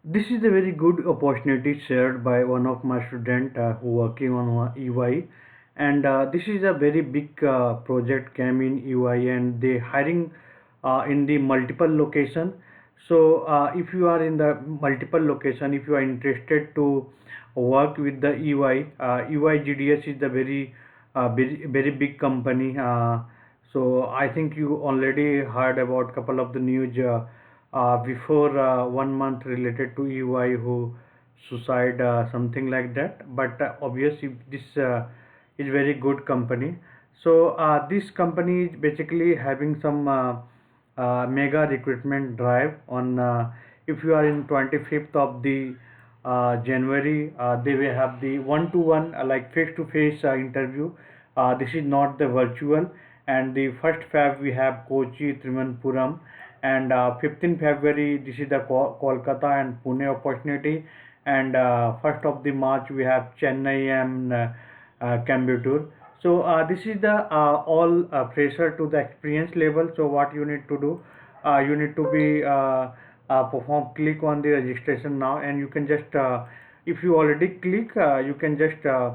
This is a very good opportunity shared by one of my student who working on EY, and this is a very big project came in EY, and they hiring in the multiple location. So if you are in the multiple location, if you are interested to work with the EY, EY GDS is the very big company. So I think you already heard about couple of the news. Before 1 month related to EY who suicide, something like that. But obviously this is very good company. So this company is basically having some mega recruitment drive on. If you are in 25th of the January, they will have the one-to-one, like face-to-face interview. This is not the virtual. And the first Feb we have Kochi, Trimanpuram, and 15 February this is the Kolkata and Pune opportunity, and 1st of the March we have Chennai and Coimbatore. So this is the all pressure to the experience level. So what you need to do, you need to be perform click on the registration now, and you can just if you already click, you can just uh,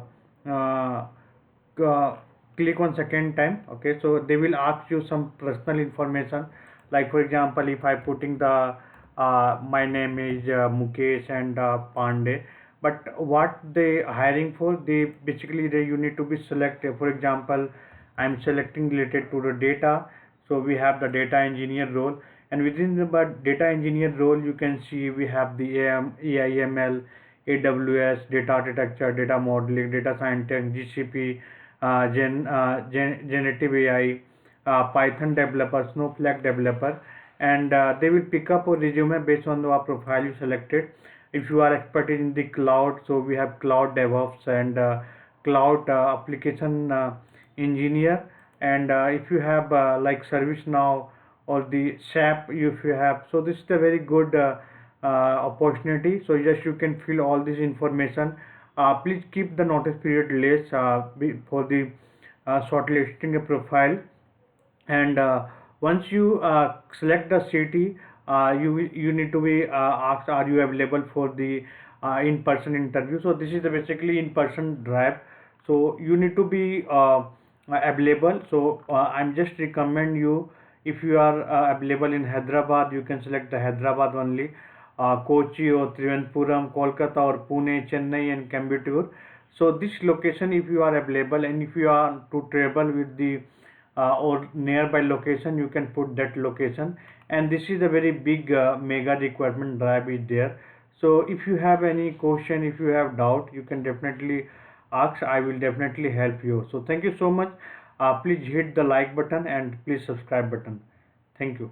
uh, click on second time. Okay, so they will ask you some personal information, like for example if I putting the my name is Mukesh and Pandey, but what they hiring for, they basically they you need to be selected. For example, I'm selecting related to the data, so we have the data engineer role, and within the data engineer role you can see we have the AIML, AWS, data architecture, data modeling, data scientist, GCP, generative AI, Python developer, Snowflake developer, and they will pick up a resume based on the profile you selected. If you are expert in the cloud, so we have cloud DevOps and cloud application engineer, and if you have like ServiceNow or the SAP, if you have, so this is a very good opportunity. So yes, you can fill all this information. Please keep the notice period less for the shortlisting a profile, and once you select the city, you need to be asked, are you available for the in-person interview. So this is the basically in-person drive, so you need to be available. So I'm just recommend you, if you are available in Hyderabad, you can select the Hyderabad only, Kochi or Trivandrum, Kolkata or Pune, Chennai and Coimbatore. So this location if you are available, and if you are to travel with the or nearby location, you can put that location. And this is a very big mega requirement drive is there. So if you have any question, if you have doubt, you can definitely ask. I will definitely help you. So thank you so much. Please hit the like button and please subscribe button. Thank you.